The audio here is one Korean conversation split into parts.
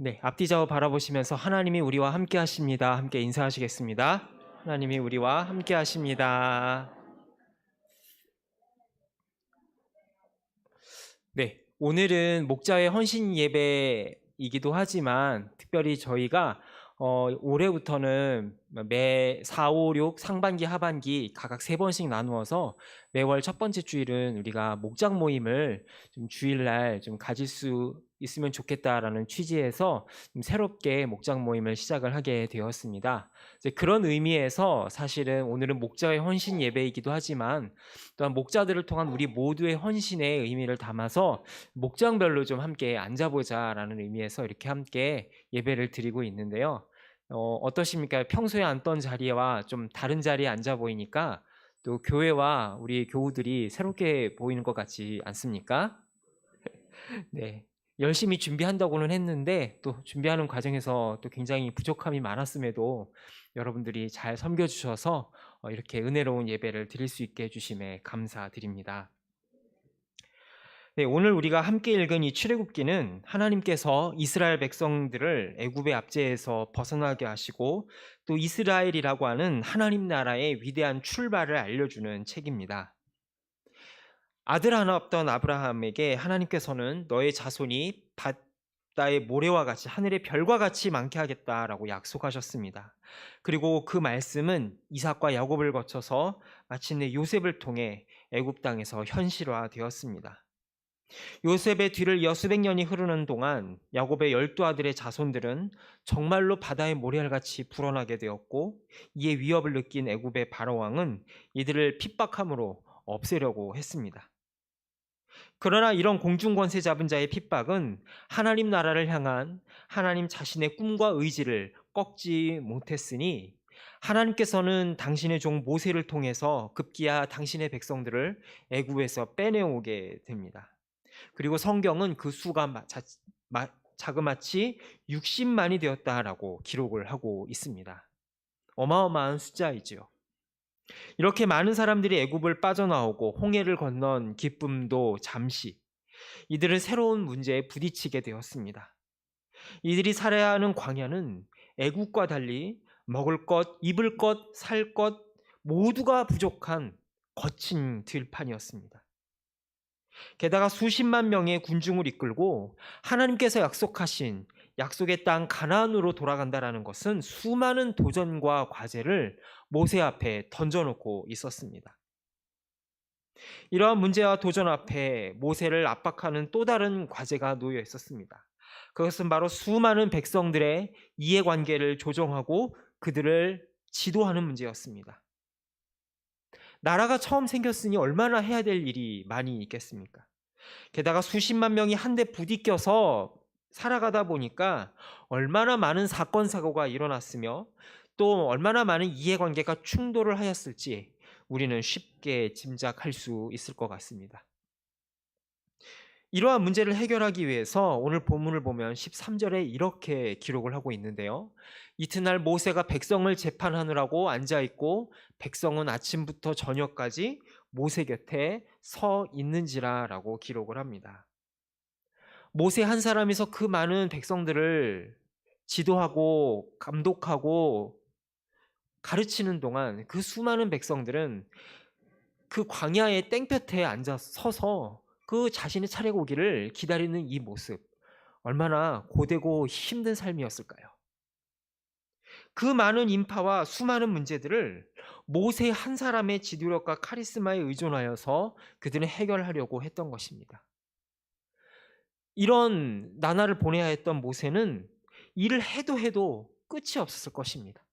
네, 앞뒤 좌우 바라보시면서 하나님이 우리와 함께 하십니다. 함께 인사하시겠습니다. 하나님이 우리와 함께 하십니다. 네, 오늘은 목자의 헌신 예배이기도 하지만 특별히 저희가 올해부터는 매 4, 5, 6 상반기, 하반기 각각 3번씩 나누어서 매월 첫 번째 주일은 우리가 목장 모임을 좀 주일날 좀 가질 수 있으면 좋겠다라는 취지에서 좀 새롭게 목장 모임을 시작을 하게 되었습니다. 이제 그런 의미에서 사실은 오늘은 목자의 헌신 예배이기도 하지만 또한 목자들을 통한 우리 모두의 헌신의 의미를 담아서 목장별로 좀 함께 앉아보자라는 의미에서 이렇게 함께 예배를 드리고 있는데요. 어떠십니까? 평소에 앉던 자리와 좀 다른 자리에 앉아 보이니까 또 교회와 우리 교우들이 새롭게 보이는 것 같지 않습니까? 네. 열심히 준비한다고는 했는데 또 준비하는 과정에서 또 굉장히 부족함이 많았음에도 여러분들이 잘 섬겨 주셔서 이렇게 은혜로운 예배를 드릴 수 있게 해 주심에 감사드립니다. 네, 오늘 우리가 함께 읽은 이 출애굽기는 하나님께서 이스라엘 백성들을 애굽의 압제에서 벗어나게 하시고 또 이스라엘이라고 하는 하나님 나라의 위대한 출발을 알려주는 책입니다. 아들 하나 없던 아브라함에게 하나님께서는 너의 자손이 바다의 모래와 같이 하늘의 별과 같이 많게 하겠다라고 약속하셨습니다. 그리고 그 말씀은 이삭과 야곱을 거쳐서 마침내 요셉을 통해 애굽 땅에서 현실화되었습니다. 요셉의 뒤를 이어 수백 년이 흐르는 동안 야곱의 12아들의 자손들은 정말로 바다의 모래알같이 불어나게 되었고, 이에 위협을 느낀 애굽의 바로왕은 이들을 핍박함으로 없애려고 했습니다. 그러나 이런 공중권세 잡은 자의 핍박은 하나님 나라를 향한 하나님 자신의 꿈과 의지를 꺾지 못했으니 하나님께서는 당신의 종 모세를 통해서 급기야 당신의 백성들을 애굽에서 빼내오게 됩니다. 그리고 성경은 그 수가 자그마치 60만이 되었다라고 기록을 하고 있습니다. 어마어마한 숫자이지요. 이렇게 많은 사람들이 애굽을 빠져나오고 홍해를 건넌 기쁨도 잠시, 이들은 새로운 문제에 부딪히게 되었습니다. 이들이 살아야 하는 광야는 애굽과 달리 먹을 것, 입을 것, 살 것 모두가 부족한 거친 들판이었습니다. 게다가 수십만 명의 군중을 이끌고 하나님께서 약속하신 약속의 땅 가나안으로 돌아간다라는 것은 수많은 도전과 과제를 모세 앞에 던져놓고 있었습니다. 이러한 문제와 도전 앞에 모세를 압박하는 또 다른 과제가 놓여 있었습니다. 그것은 바로 수많은 백성들의 이해관계를 조정하고 그들을 지도하는 문제였습니다. 나라가 처음 생겼으니 얼마나 해야 될 일이 많이 있겠습니까? 게다가 수십만 명이 한데 부딪혀서 살아가다 보니까 얼마나 많은 사건 사고가 일어났으며 또 얼마나 많은 이해관계가 충돌을 하였을지 우리는 쉽게 짐작할 수 있을 것 같습니다. 이러한 문제를 해결하기 위해서 오늘 본문을 보면 13절에 이렇게 기록을 하고 있는데요. 이튿날 모세가 백성을 재판하느라고 앉아있고 백성은 아침부터 저녁까지 모세 곁에 서 있는지라라고 기록을 합니다. 모세 한 사람이서 그 많은 백성들을 지도하고 감독하고 가르치는 동안 그 수많은 백성들은 그 광야의 땡볕에 앉아 서서 그 자신의 차례가 오기를 기다리는 이 모습, 얼마나 고되고 힘든 삶이었을까요? 그 많은 인파와 수많은 문제들을 모세 한 사람의 지도력과 카리스마에 의존하여서 그들은 해결하려고 했던 것입니다. 이런 나날을 보내야 했던 모세는 일을 해도 끝이 없었을 것입니다.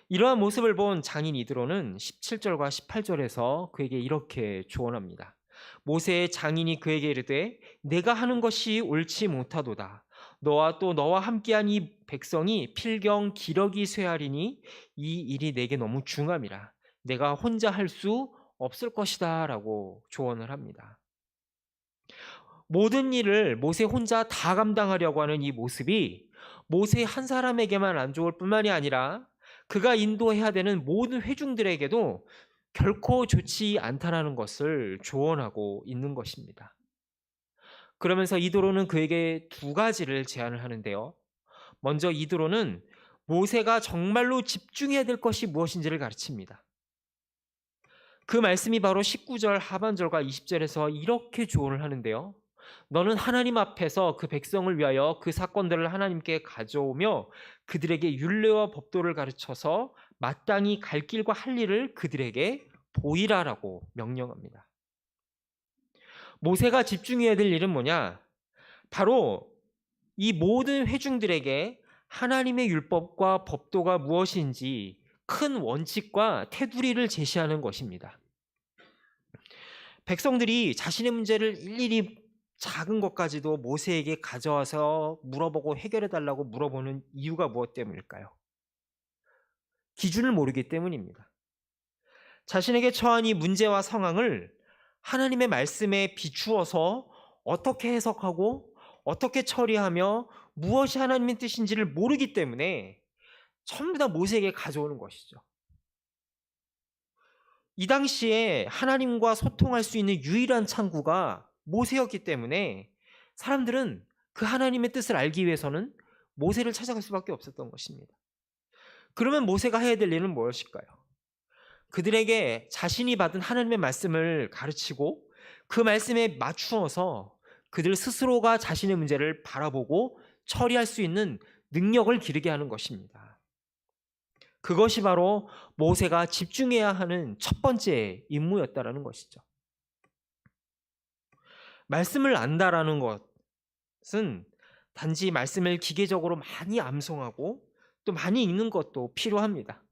이러한 모습을 본 장인 이드로는 17절과 18절에서 그에게 이렇게 조언합니다. 모세의 장인이 그에게 이르되 내가 하는 것이 옳지 못하도다. 너와 또 너와 함께한 이 백성이 필경 기러기 쇠하리니 이 일이 내게 너무 중함이라. 내가 혼자 할 수 없을 것이다 라고 조언을 합니다. 모든 일을 모세 혼자 다 감당하려고 하는 이 모습이 모세 한 사람에게만 안 좋을 뿐만이 아니라 그가 인도해야 되는 모든 회중들에게도 결코 좋지 않다라는 것을 조언하고 있는 것입니다. 그러면서 이도로는 그에게 두 가지를 제안을 하는데요. 먼저 이도로는 모세가 정말로 집중해야 될 것이 무엇인지를 가르칩니다. 그 말씀이 바로 19절 하반절과 20절에서 이렇게 조언을 하는데요. 너는 하나님 앞에서 그 백성을 위하여 그 사건들을 하나님께 가져오며 그들에게 율례와 법도를 가르쳐서 마땅히 갈 길과 할 일을 그들에게 보이라라고 명령합니다. 모세가 집중해야 될 일은 뭐냐? 바로 이 모든 회중들에게 하나님의 율법과 법도가 무엇인지 큰 원칙과 테두리를 제시하는 것입니다. 백성들이 자신의 문제를 일일이 작은 것까지도 모세에게 가져와서 물어보고 해결해 달라고 물어보는 이유가 무엇 때문일까요? 기준을 모르기 때문입니다. 자신에게 처한 이 문제와 상황을 하나님의 말씀에 비추어서 어떻게 해석하고 어떻게 처리하며 무엇이 하나님의 뜻인지를 모르기 때문에 전부 다 모세에게 가져오는 것이죠. 이 당시에 하나님과 소통할 수 있는 유일한 창구가 모세였기 때문에 사람들은 그 하나님의 뜻을 알기 위해서는 모세를 찾아갈 수밖에 없었던 것입니다. 그러면 모세가 해야 될 일은 무엇일까요? 그들에게 자신이 받은 하나님의 말씀을 가르치고 그 말씀에 맞추어서 그들 스스로가 자신의 문제를 바라보고 처리할 수 있는 능력을 기르게 하는 것입니다. 그것이 바로 모세가 집중해야 하는 첫 번째 임무였다라는 것이죠. 말씀을 안다라는 것은 단지 말씀을 기계적으로 많이 암송하고 또 많이 읽는 것도 필요합니다.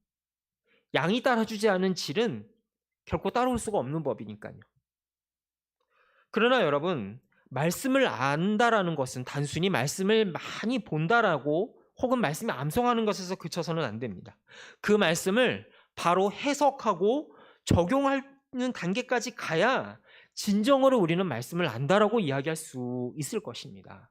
양이 따라주지 않은 질은 결코 따라올 수가 없는 법이니까요. 그러나 여러분, 말씀을 안다라는 것은 단순히 말씀을 많이 본다라고 혹은 말씀을 암송하는 것에서 그쳐서는 안 됩니다. 그 말씀을 바로 해석하고 적용하는 단계까지 가야 진정으로 우리는 말씀을 안다라고 이야기할 수 있을 것입니다.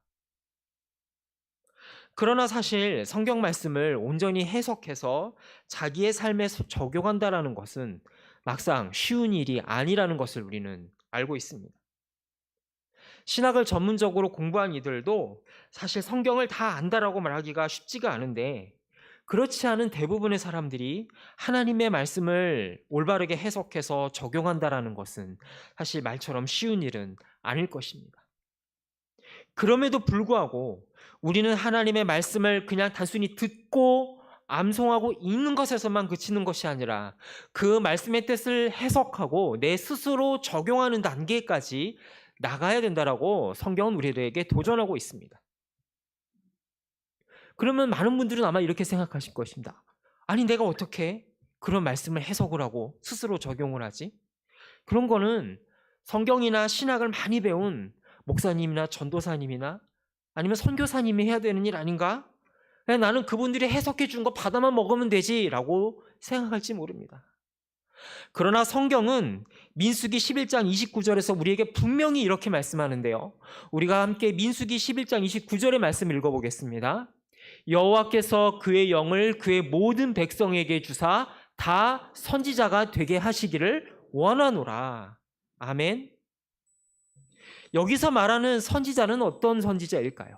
그러나 사실 성경 말씀을 온전히 해석해서 자기의 삶에 적용한다라는 것은 막상 쉬운 일이 아니라는 것을 우리는 알고 있습니다. 신학을 전문적으로 공부한 이들도 사실 성경을 다 안다라고 말하기가 쉽지가 않은데, 그렇지 않은 대부분의 사람들이 하나님의 말씀을 올바르게 해석해서 적용한다라는 것은 사실 말처럼 쉬운 일은 아닐 것입니다. 그럼에도 불구하고 우리는 하나님의 말씀을 그냥 단순히 듣고 암송하고 읽는 것에서만 그치는 것이 아니라 그 말씀의 뜻을 해석하고 내 스스로 적용하는 단계까지 나가야 된다라고 성경은 우리들에게 도전하고 있습니다. 그러면 많은 분들은 아마 이렇게 생각하실 것입니다. 아니, 내가 어떻게 그런 말씀을 해석을 하고 스스로 적용을 하지? 그런 거는 성경이나 신학을 많이 배운 목사님이나 전도사님이나 아니면 선교사님이 해야 되는 일 아닌가? 나는 그분들이 해석해 준 거 받아만 먹으면 되지라고 생각할지 모릅니다. 그러나 성경은 민수기 11장 29절에서 우리에게 분명히 이렇게 말씀하는데요. 우리가 함께 민수기 11장 29절의 말씀 읽어보겠습니다. 여호와께서 그의 영을 그의 모든 백성에게 주사 다 선지자가 되게 하시기를 원하노라. 아멘. 여기서 말하는 선지자는 어떤 선지자일까요?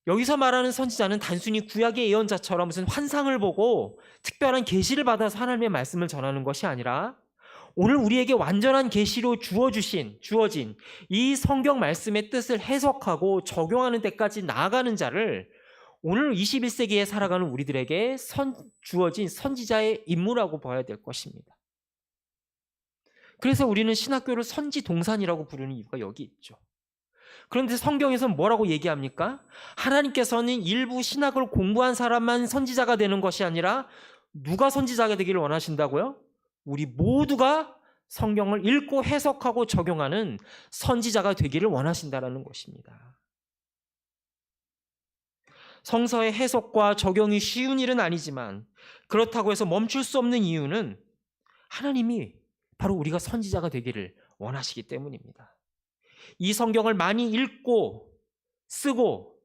여기서 말하는 선지자는 단순히 구약의 예언자처럼 무슨 환상을 보고 특별한 계시를 받아서 하나님의 말씀을 전하는 것이 아니라 오늘 우리에게 완전한 계시로 주어진 이 성경 말씀의 뜻을 해석하고 적용하는 데까지 나아가는 자를 오늘 21세기에 살아가는 우리들에게 주어진 선지자의 임무라고 봐야 될 것입니다. 그래서 우리는 신학교를 선지동산이라고 부르는 이유가 여기 있죠. 그런데 성경에서는 뭐라고 얘기합니까? 하나님께서는 일부 신학을 공부한 사람만 선지자가 되는 것이 아니라 누가 선지자가 되기를 원하신다고요? 우리 모두가 성경을 읽고 해석하고 적용하는 선지자가 되기를 원하신다는 것입니다. 성서의 해석과 적용이 쉬운 일은 아니지만 그렇다고 해서 멈출 수 없는 이유는 하나님이 바로 우리가 선지자가 되기를 원하시기 때문입니다. 이 성경을 많이 읽고 쓰고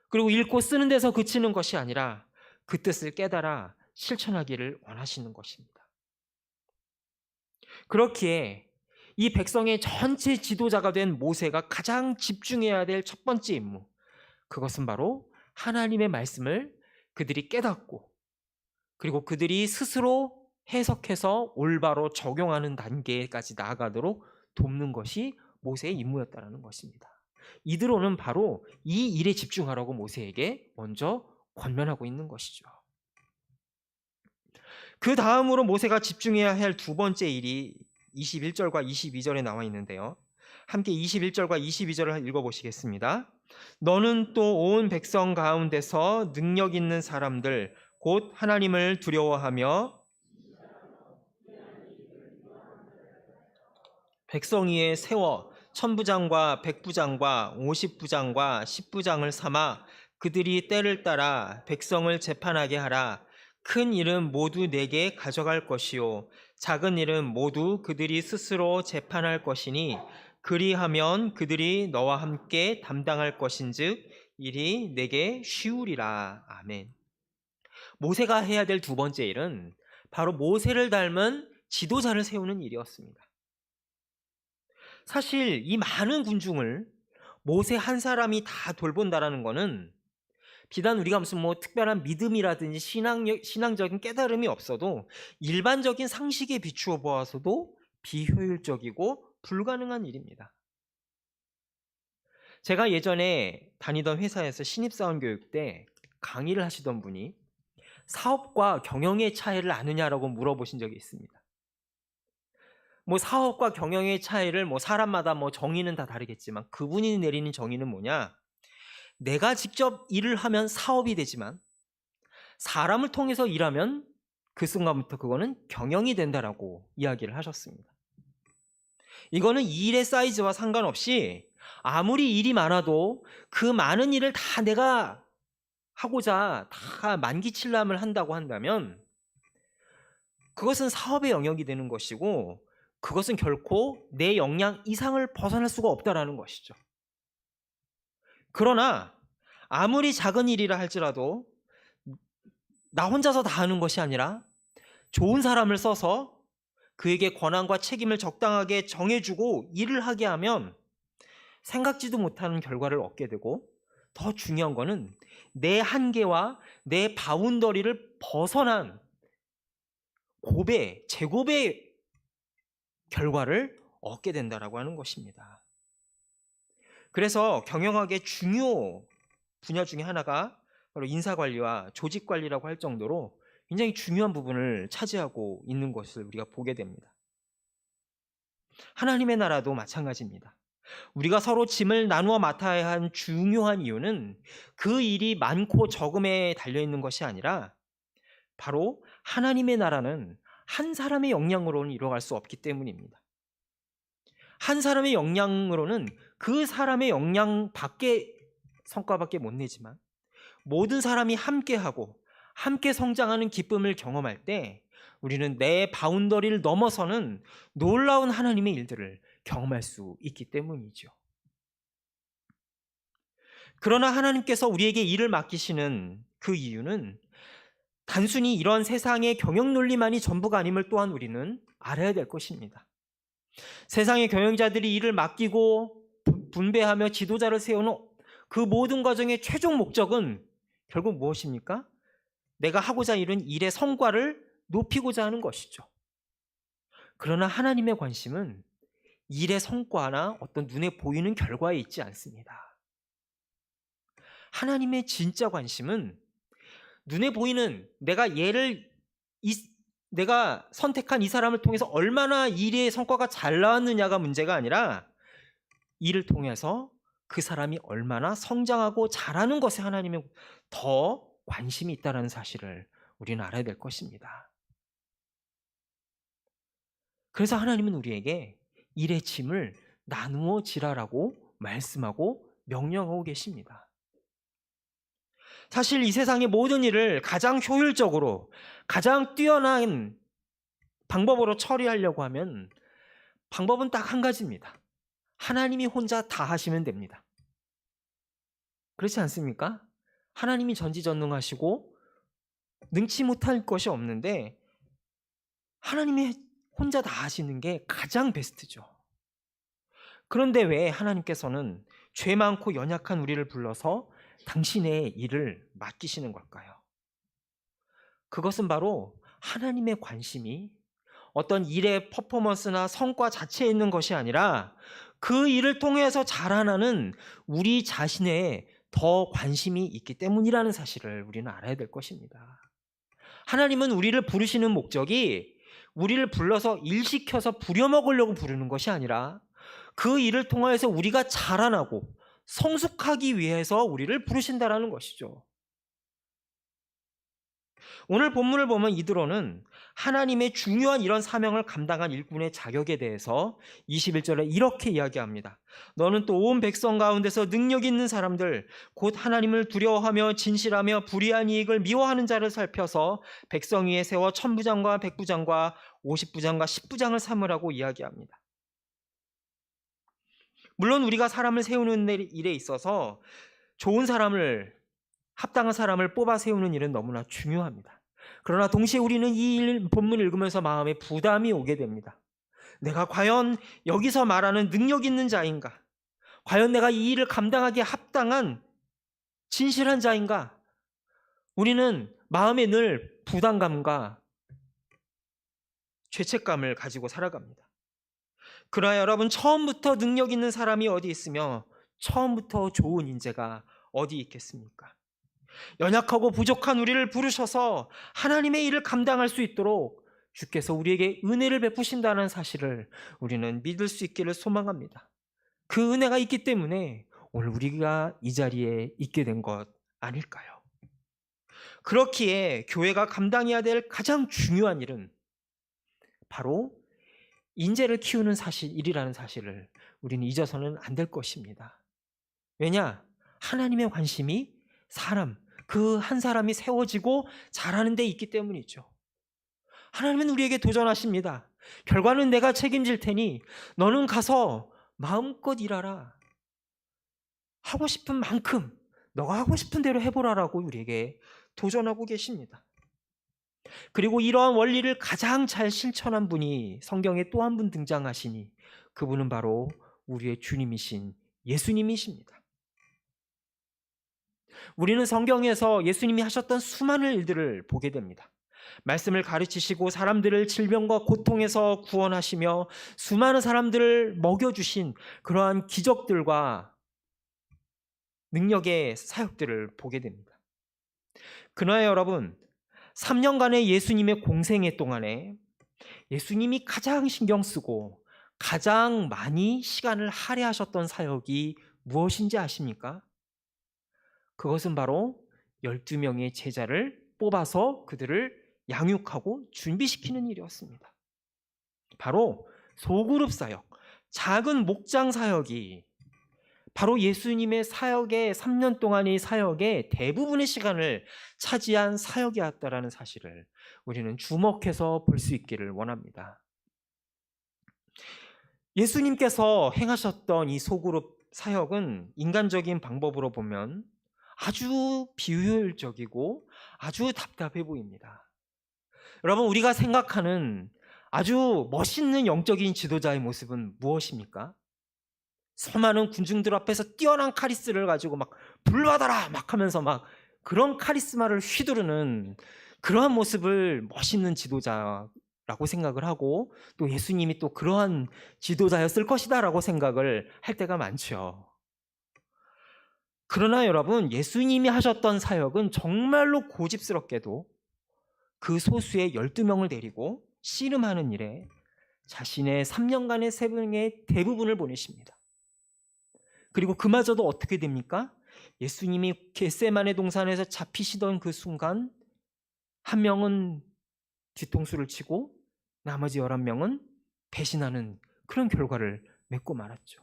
그리고 읽고 쓰는 데서 그치는 것이 아니라 그 뜻을 깨달아 실천하기를 원하시는 것입니다. 그렇기에 이 백성의 전체 지도자가 된 모세가 가장 집중해야 될 첫 번째 임무, 그것은 바로 하나님의 말씀을 그들이 깨닫고 그리고 그들이 스스로 해석해서 올바로 적용하는 단계까지 나아가도록 돕는 것이 모세의 임무였다는 것입니다. 이드로는 바로 이 일에 집중하라고 모세에게 먼저 권면하고 있는 것이죠. 그 다음으로 모세가 집중해야 할 두 번째 일이 21절과 22절에 나와 있는데요. 함께 21절과 22절을 읽어보시겠습니다. 너는 또 온 백성 가운데서 능력 있는 사람들 곧 하나님을 두려워하며 백성 위에 세워 천부장과 백부장과 50부장과 10부장을 삼아 그들이 때를 따라 백성을 재판하게 하라. 큰 일은 모두 내게 가져갈 것이요 작은 일은 모두 그들이 스스로 재판할 것이니 그리하면 그들이 너와 함께 담당할 것인즉 일이 내게 쉬우리라. 아멘. 모세가 해야 될 두 번째 일은 바로 모세를 닮은 지도자를 세우는 일이었습니다. 사실 이 많은 군중을 모세 한 사람이 다 돌본다라는 것은 비단 우리가 무슨 특별한 믿음이라든지 신앙적인 깨달음이 없어도 일반적인 상식에 비추어 보아서도 비효율적이고 불가능한 일입니다. 제가 예전에 다니던 회사에서 신입사원 교육 때 강의를 하시던 분이 사업과 경영의 차이를 아느냐라고 물어보신 적이 있습니다. 사업과 경영의 차이를 사람마다 정의는 다 다르겠지만 그분이 내리는 정의는 뭐냐? 내가 직접 일을 하면 사업이 되지만 사람을 통해서 일하면 그 순간부터 그거는 경영이 된다라고 이야기를 하셨습니다. 이거는 일의 사이즈와 상관없이 아무리 일이 많아도 그 많은 일을 다 내가 하고자 다 만기칠람을 한다고 한다면 그것은 사업의 영역이 되는 것이고 그것은 결코 내 역량 이상을 벗어날 수가 없다라는 것이죠. 그러나 아무리 작은 일이라 할지라도 나 혼자서 다 하는 것이 아니라 좋은 사람을 써서 그에게 권한과 책임을 적당하게 정해주고 일을 하게 하면 생각지도 못하는 결과를 얻게 되고 더 중요한 거는 내 한계와 내 바운더리를 벗어난 제곱의 결과를 얻게 된다라고 하는 것입니다. 그래서 경영학의 중요 분야 중에 하나가 바로 인사관리와 조직관리라고 할 정도로 굉장히 중요한 부분을 차지하고 있는 것을 우리가 보게 됩니다. 하나님의 나라도 마찬가지입니다. 우리가 서로 짐을 나누어 맡아야 한 중요한 이유는 그 일이 많고 적음에 달려있는 것이 아니라 바로 하나님의 나라는 한 사람의 역량으로는 이루어갈 수 없기 때문입니다. 한 사람의 역량으로는 그 사람의 역량 밖에 성과밖에 못 내지만 모든 사람이 함께하고 함께 성장하는 기쁨을 경험할 때 우리는 내 바운더리를 넘어서는 놀라운 하나님의 일들을 경험할 수 있기 때문이죠. 그러나 하나님께서 우리에게 일을 맡기시는 그 이유는 단순히 이런 세상의 경영 논리만이 전부가 아님을 또한 우리는 알아야 될 것입니다. 세상의 경영자들이 일을 맡기고 분배하며 지도자를 세우는 그 모든 과정의 최종 목적은 결국 무엇입니까? 내가 하고자 이룬 일의 성과를 높이고자 하는 것이죠. 그러나 하나님의 관심은 일의 성과나 어떤 눈에 보이는 결과에 있지 않습니다. 하나님의 진짜 관심은 눈에 보이는 내가 선택한 이 사람을 통해서 얼마나 일의 성과가 잘 나왔느냐가 문제가 아니라 이를 통해서 그 사람이 얼마나 성장하고 잘하는 것에 하나님의 더 관심이 있다는 사실을 우리는 알아야 될 것입니다. 그래서 하나님은 우리에게 일의 짐을 나누어 지라라고 말씀하고 명령하고 계십니다. 사실 이 세상의 모든 일을 가장 효율적으로 가장 뛰어난 방법으로 처리하려고 하면 방법은 딱 한 가지입니다. 하나님이 혼자 다 하시면 됩니다. 그렇지 않습니까? 하나님이 전지전능하시고 능치 못할 것이 없는데 하나님이 혼자 다 하시는 게 가장 베스트죠. 그런데 왜 하나님께서는 죄 많고 연약한 우리를 불러서 당신의 일을 맡기시는 걸까요? 그것은 바로 하나님의 관심이 어떤 일의 퍼포먼스나 성과 자체에 있는 것이 아니라 그 일을 통해서 자라나는 우리 자신에 더 관심이 있기 때문이라는 사실을 우리는 알아야 될 것입니다. 하나님은 우리를 부르시는 목적이 우리를 불러서 일시켜서 부려먹으려고 부르는 것이 아니라 그 일을 통해서 우리가 자라나고 성숙하기 위해서 우리를 부르신다라는 것이죠. 오늘 본문을 보면 이드로는 하나님의 중요한 이런 사명을 감당한 일꾼의 자격에 대해서 21절에 이렇게 이야기합니다. 너는 또 온 백성 가운데서 능력 있는 사람들 곧 하나님을 두려워하며 진실하며 불의한 이익을 미워하는 자를 살펴서 백성 위에 세워 천부장과 백부장과 50부장과 10부장을 삼으라고 이야기합니다. 물론 우리가 사람을 세우는 일에 있어서 좋은 사람을, 합당한 사람을 뽑아 세우는 일은 너무나 중요합니다. 그러나 동시에 우리는 이 본문을 읽으면서 마음에 부담이 오게 됩니다. 내가 과연 여기서 말하는 능력 있는 자인가? 과연 내가 이 일을 감당하기에 합당한 진실한 자인가? 우리는 마음에 늘 부담감과 죄책감을 가지고 살아갑니다. 그러나 여러분, 처음부터 능력 있는 사람이 어디 있으며 처음부터 좋은 인재가 어디 있겠습니까? 연약하고 부족한 우리를 부르셔서 하나님의 일을 감당할 수 있도록 주께서 우리에게 은혜를 베푸신다는 사실을 우리는 믿을 수 있기를 소망합니다. 그 은혜가 있기 때문에 오늘 우리가 이 자리에 있게 된 것 아닐까요? 그렇기에 교회가 감당해야 될 가장 중요한 일은 바로 인재를 키우는 일이라는 사실을 우리는 잊어서는 안 될 것입니다. 왜냐? 하나님의 관심이 사람, 그 한 사람이 세워지고 자라는 데 있기 때문이죠. 하나님은 우리에게 도전하십니다. 결과는 내가 책임질 테니 너는 가서 마음껏 일하라. 하고 싶은 만큼 너가 하고 싶은 대로 해보라라고 우리에게 도전하고 계십니다. 그리고 이러한 원리를 가장 잘 실천한 분이 성경에 또 한 분 등장하시니 그분은 바로 우리의 주님이신 예수님이십니다. 우리는 성경에서 예수님이 하셨던 수많은 일들을 보게 됩니다. 말씀을 가르치시고 사람들을 질병과 고통에서 구원하시며 수많은 사람들을 먹여주신 그러한 기적들과 능력의 사역들을 보게 됩니다. 그러나 여러분, 3년간의 예수님의 공생애 동안에 예수님이 가장 신경 쓰고 가장 많이 시간을 할애하셨던 사역이 무엇인지 아십니까? 그것은 바로 12명의 제자를 뽑아서 그들을 양육하고 준비시키는 일이었습니다. 바로 소그룹 사역, 작은 목장 사역이 바로 예수님의 사역의 3년 동안의 사역의 대부분의 시간을 차지한 사역이었다라는 사실을 우리는 주목해서 볼 수 있기를 원합니다. 예수님께서 행하셨던 이 소그룹 사역은 인간적인 방법으로 보면 아주 비효율적이고 아주 답답해 보입니다. 여러분, 우리가 생각하는 아주 멋있는 영적인 지도자의 모습은 무엇입니까? 수많은 군중들 앞에서 뛰어난 카리스를 가지고 막 불받아라 막 하면서 막 그런 카리스마를 휘두르는 그러한 모습을 멋있는 지도자라고 생각을 하고 또 예수님이 또 그러한 지도자였을 것이다라고 생각을 할 때가 많죠. 그러나 여러분, 예수님이 하셨던 사역은 정말로 고집스럽게도 그 소수의 12명을 데리고 씨름하는 일에 자신의 3년간의 생애의 대부분을 보내십니다. 그리고 그마저도 어떻게 됩니까? 예수님이 겟세마네 동산에서 잡히시던 그 순간 한 명은 뒤통수를 치고 나머지 11명은 배신하는 그런 결과를 맺고 말았죠.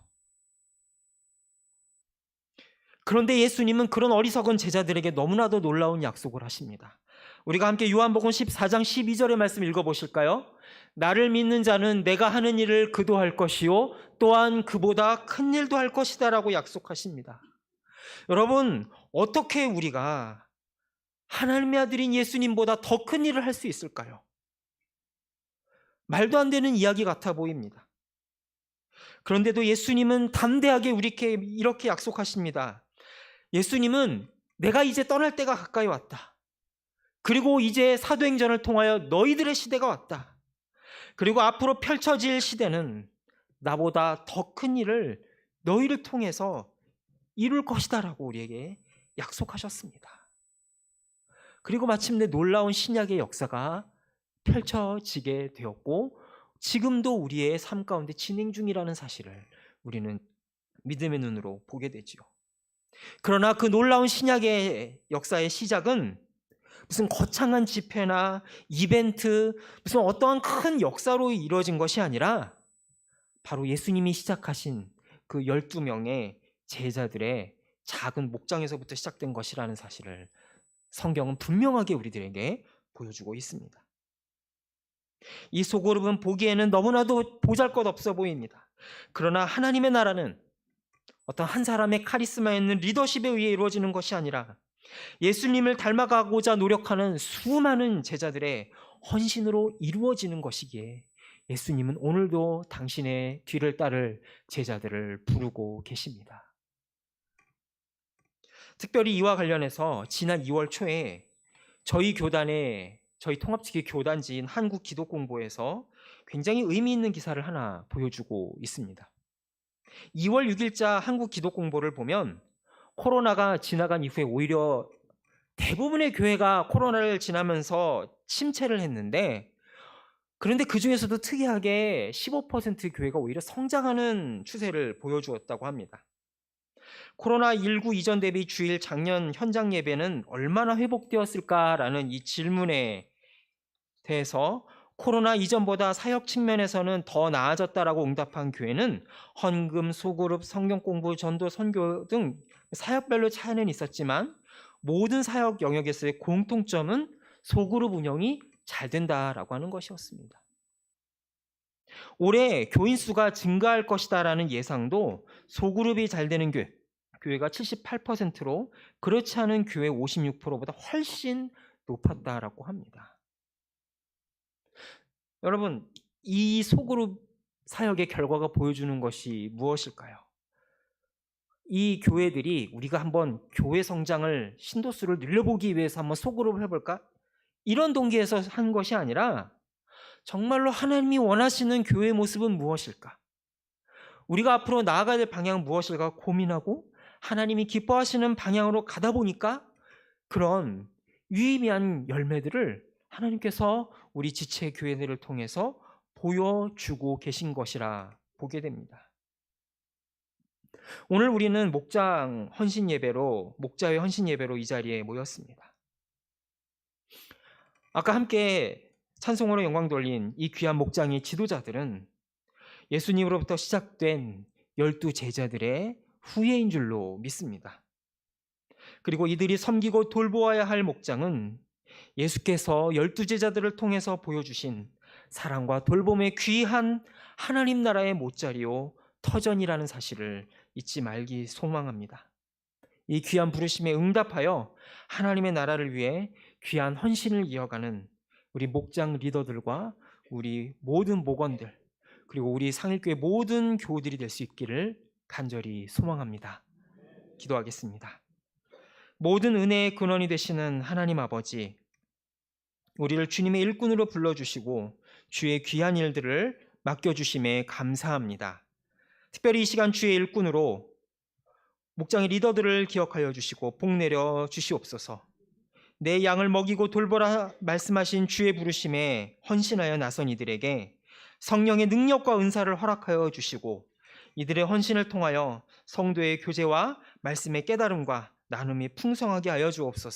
그런데 예수님은 그런 어리석은 제자들에게 너무나도 놀라운 약속을 하십니다. 우리가 함께 요한복음 14장 12절의 말씀 읽어보실까요? 나를 믿는 자는 내가 하는 일을 그도 할 것이요 또한 그보다 큰 일도 할 것이다 라고 약속하십니다. 여러분, 어떻게 우리가 하나님의 아들인 예수님보다 더 큰 일을 할 수 있을까요? 말도 안 되는 이야기 같아 보입니다. 그런데도 예수님은 담대하게 우리에게 이렇게 약속하십니다. 예수님은 내가 이제 떠날 때가 가까이 왔다. 그리고 이제 사도행전을 통하여 너희들의 시대가 왔다. 그리고 앞으로 펼쳐질 시대는 나보다 더 큰 일을 너희를 통해서 이룰 것이다 라고 우리에게 약속하셨습니다. 그리고 마침내 놀라운 신약의 역사가 펼쳐지게 되었고 지금도 우리의 삶 가운데 진행 중이라는 사실을 우리는 믿음의 눈으로 보게 되지요. 그러나 그 놀라운 신약의 역사의 시작은 무슨 거창한 집회나 이벤트, 무슨 어떠한 큰 역사로 이루어진 것이 아니라 바로 예수님이 시작하신 그 12명의 제자들의 작은 목장에서부터 시작된 것이라는 사실을 성경은 분명하게 우리들에게 보여주고 있습니다. 이 소그룹은 보기에는 너무나도 보잘것없어 보입니다. 그러나 하나님의 나라는 어떤 한 사람의 카리스마 있는 리더십에 의해 이루어지는 것이 아니라 예수님을 닮아가고자 노력하는 수많은 제자들의 헌신으로 이루어지는 것이기에 예수님은 오늘도 당신의 뒤를 따를 제자들을 부르고 계십니다. 특별히 이와 관련해서 지난 2월 초에 저희 통합지기 교단지인 한국기독공보에서 굉장히 의미 있는 기사를 하나 보여주고 있습니다. 2월 6일자 한국기독공보를 보면 코로나가 지나간 이후에 오히려 대부분의 교회가 코로나를 지나면서 침체를 했는데, 그런데 그 중에서도 특이하게 15% 교회가 오히려 성장하는 추세를 보여주었다고 합니다. 코로나19 이전 대비 주일 작년 현장 예배는 얼마나 회복되었을까라는 이 질문에 대해서 코로나 이전보다 사역 측면에서는 더 나아졌다라고 응답한 교회는 헌금, 소그룹, 성경 공부, 전도, 선교 등 사역별로 차이는 있었지만 모든 사역 영역에서의 공통점은 소그룹 운영이 잘 된다라고 하는 것이었습니다. 올해 교인 수가 증가할 것이다라는 예상도 소그룹이 잘 되는 교회가 78%로 그렇지 않은 교회 56%보다 훨씬 높았다라고 합니다. 여러분, 이 소그룹 사역의 결과가 보여주는 것이 무엇일까요? 이 교회들이 우리가 한번 교회 성장을, 신도수를 늘려보기 위해서 한번 소그룹을 해볼까? 이런 동기에서 한 것이 아니라 정말로 하나님이 원하시는 교회의 모습은 무엇일까? 우리가 앞으로 나아가야 될 방향은 무엇일까 고민하고 하나님이 기뻐하시는 방향으로 가다 보니까 그런 유의미한 열매들을 하나님께서 우리 지체 교회들을 통해서 보여주고 계신 것이라 보게 됩니다. 오늘 우리는 목자회 헌신 예배로 이 자리에 모였습니다. 아까 함께 찬송으로 영광 돌린 이 귀한 목장의 지도자들은 예수님으로부터 시작된 12 제자들의 후예인 줄로 믿습니다. 그리고 이들이 섬기고 돌보아야 할 목장은 예수께서 12 제자들을 통해서 보여주신 사랑과 돌봄의 귀한 하나님 나라의 못자리요 터전이라는 사실을 잊지 말기 소망합니다. 이 귀한 부르심에 응답하여 하나님의 나라를 위해 귀한 헌신을 이어가는 우리 목장 리더들과 우리 모든 목원들, 그리고 우리 상일교회 모든 교우들이 될 수 있기를 간절히 소망합니다. 기도하겠습니다. 모든 은혜의 근원이 되시는 하나님 아버지, 우리를 주님의 일꾼으로 불러주시고 주의 귀한 일들을 맡겨주심에 감사합니다. 특별히 이 시간 주의 일꾼으로 목장의 리더들을 기억하여 주시고 복 내려 주시옵소서. 내 양을 먹이고 돌보라 말씀하신 주의 부르심에 헌신하여 나선 이들에게 성령의 능력과 은사를 허락하여 주시고 이들의 헌신을 통하여 성도의 교제와 말씀의 깨달음과 나눔이 풍성하게 하여 주옵소서.